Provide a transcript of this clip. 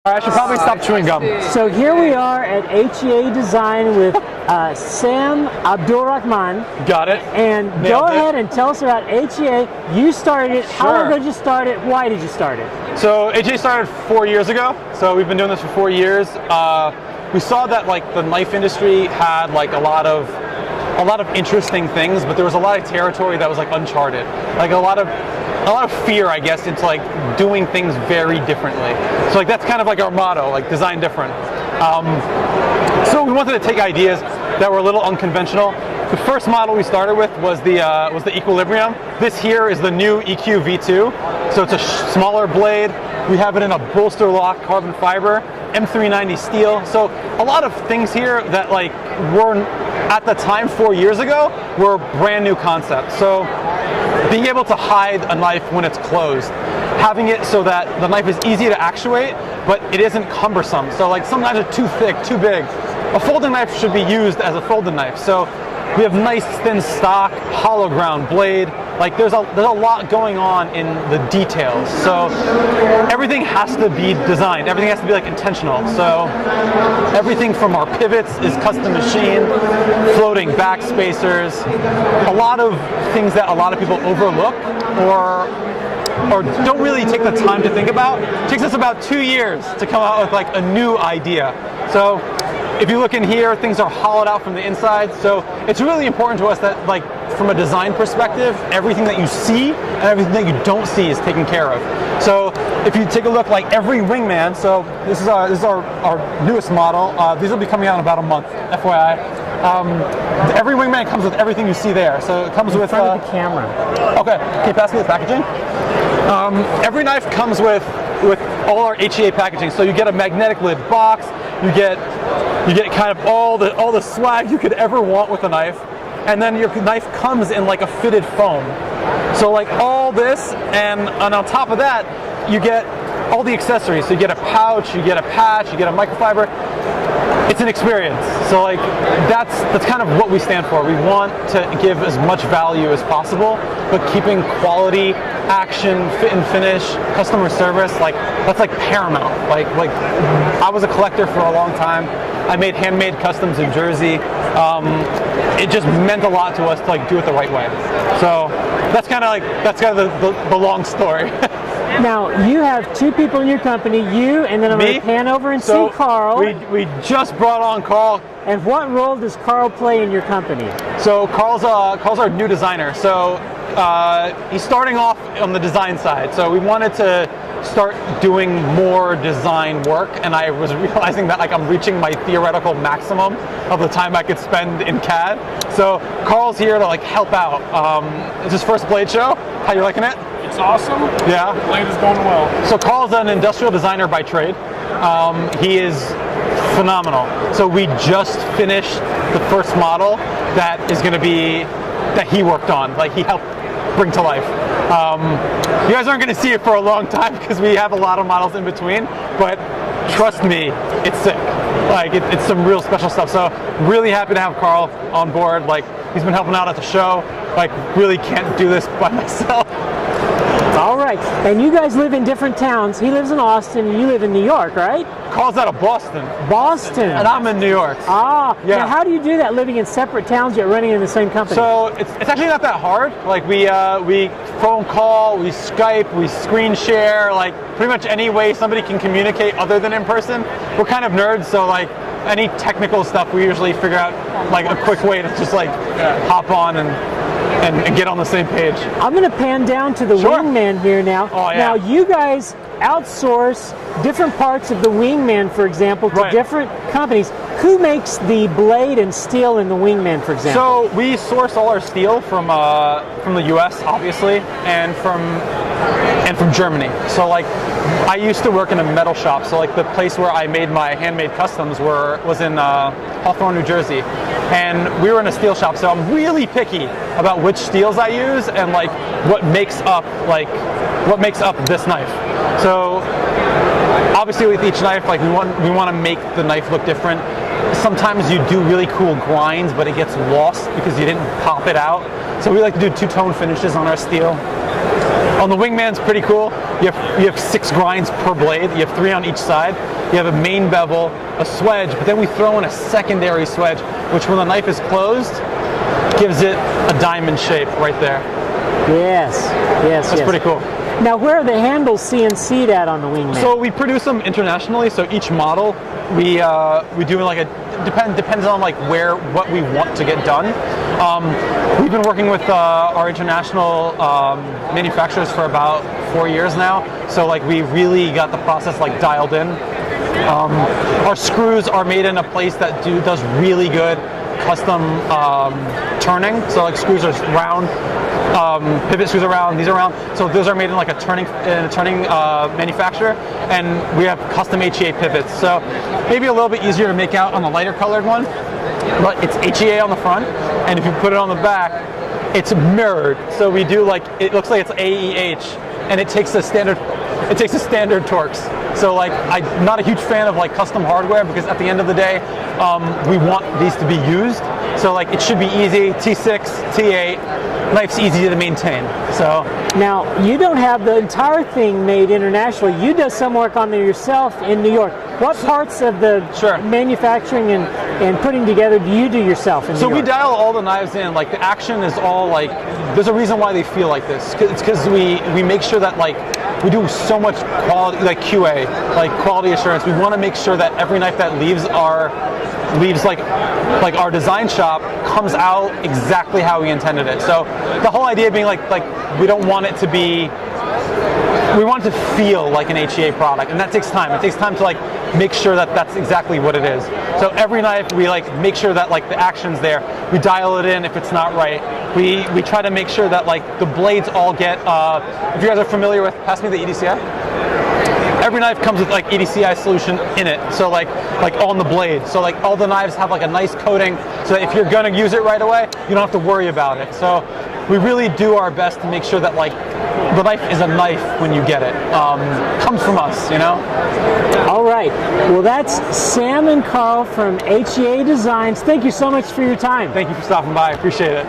I should probably stop chewing gum. So here we are at HEA Design with Sam Abdulrahman. Got it. And go ahead and tell us about HEA. You started it. How long ago did you start it? Why did you start it? So HEA started 4 years ago. So we've been doing this for 4 years. We saw that like the knife industry had like a lot of interesting things, but there was a lot of territory that was like uncharted. Like a lot of fear, I guess, into like doing things very differently. So like that's kind of like our motto, like design different. So we wanted to take ideas that were a little unconventional. The first model we started with was the Equilibrium. This here is the new EQ V2. So it's a smaller blade. We have it in a bolster lock carbon fiber, M390 steel. So a lot of things here that like were at the time 4 years ago were brand new concepts. So being able to hide a knife when it's closed, having it so that the knife is easy to actuate, but it isn't cumbersome. So like some knives are too thick, too big. A folding knife should be used as a folding knife. So we have nice thin stock, hollow ground blade. Like there's a lot going on in the details. So everything has to be designed. Everything has to be like intentional. So everything from our pivots is custom machined, floating back spacers, a lot of things that a lot of people overlook or don't really take the time to think about. It takes us about 2 years to come out with like a new idea. So if you look in here, things are hollowed out from the inside. So it's really important to us that like from a design perspective, everything that you see and everything that you don't see is taken care of. So if you take a look, like every Wingman, so this is our newest model. These will be coming out in about a month, FYI. Every Wingman comes with everything you see there. So it comes with in front of the camera. Okay, can you pass me the packaging? Every knife comes with all our HEA packaging. So you get a magnetic lid box. You get kind of all the swag you could ever want with a knife, and then your knife comes in like a fitted foam. So like all this, and on top of that, you get all the accessories. So you get a pouch, you get a patch, you get a microfiber. It's an experience. So like that's kind of what we stand for. We want to give as much value as possible, but keeping quality, action, fit and finish, customer service, like that's like paramount. Like I was a collector for a long time. I made handmade customs in Jersey. It just meant a lot to us to like do it the right way. So that's kind of the long story. Now, you have two people in your company, you, and then I'm going to pan over and see Carl. We just brought on Carl. And what role does Carl play in your company? So Carl's our new designer. So he's starting off on the design side. So we wanted to start doing more design work, and I was realizing that like I'm reaching my theoretical maximum of the time I could spend in CAD. So Carl's here to like help out. It's his first blade show. How you liking it? It's awesome. Yeah. The blade is going well. So Carl's an industrial designer by trade. He is phenomenal. So we just finished the first model that is going to be, that he worked on, like he helped bring to life. You guys aren't going to see it for a long time because we have a lot of models in between, but trust me, it's sick. Like it's some real special stuff. So really happy to have Carl on board. Like he's been helping out at the show. Like really can't do this by myself. All right, and you guys live in different towns. He lives in Austin, and you live in New York, right? Carl's out of Boston. Boston. And I'm in New York. Ah, yeah. Now how do you do that, living in separate towns yet running in the same company? So it's actually not that hard. Like we phone call, we Skype, we screen share, like pretty much any way somebody can communicate other than in person. We're kind of nerds, so like any technical stuff we usually figure out like a quick way to just like hop on and get on the same page. I'm going to pan down to the Wingman here now. Oh, yeah. Now you guys outsource different parts of the Wingman, for example, to different companies. Who makes the blade and steel in the Wingman, for example? So we source all our steel from the U.S. obviously, and from Germany. So like I used to work in a metal shop. So like the place where I made my handmade customs was in Hawthorne, New Jersey, and we were in a steel shop. So I'm really picky about which steels I use and like what makes up this knife. So obviously with each knife, like we want to make the knife look different. Sometimes you do really cool grinds, but it gets lost because you didn't pop it out. So we like to do two-tone finishes on our steel. On the Wingman's pretty cool. you have 6 grinds per blade. You have 3 on each side. You have a main bevel, a swedge, but then we throw in a secondary swedge, which when the knife is closed, gives it a diamond shape right there. Yes, yes, That's pretty cool. Now, where are the handles CNC'd at on the Wingman? So we produce them internationally. So each model, we do like depends on like what we want to get done. We've been working with our international manufacturers for about 4 years now. So like we really got the process like dialed in. Our screws are made in a place that does really good custom turning. So like screws are round. Pivot screws are round, these are round, so those are made in like a turning manufacturer, and we have custom HEA pivots. So maybe a little bit easier to make out on the lighter colored one, but it's HEA on the front, and if you put it on the back, it's mirrored. So we do like, it looks like it's AEH, and it takes a standard Torx. So like, I'm not a huge fan of like custom hardware because at the end of the day, we want these to be used. So like, it should be easy. T6, T8, knife's easy to maintain. So now you don't have the entire thing made internationally. You do some work on there yourself in New York. What parts of the manufacturing and putting together do you do yourself in New York? So we dial all the knives in. Like the action is all like, there's a reason why they feel like this. It's because we make sure that like we do so much quality, like QA, like quality assurance. We want to make sure that every knife that leaves our design shop comes out exactly how we intended it. So the whole idea being like we don't want it to be, we want it to feel like an HEA product, and that takes time. It takes time to like make sure that that's exactly what it is. So every knife we like make sure that like the action's there. We dial it in if it's not right. We try to make sure that like the blades all get. If you guys are familiar with, pass me the EDCI. Every knife comes with like EDCI solution in it, so like on the blade. So like all the knives have like a nice coating, so that if you're gonna use it right away, you don't have to worry about it. So we really do our best to make sure that like the knife is a knife when you get it. Comes from us, you know? All right. Well, that's Sam and Carl from HEA Designs. Thank you so much for your time. Thank you for stopping by. I appreciate it.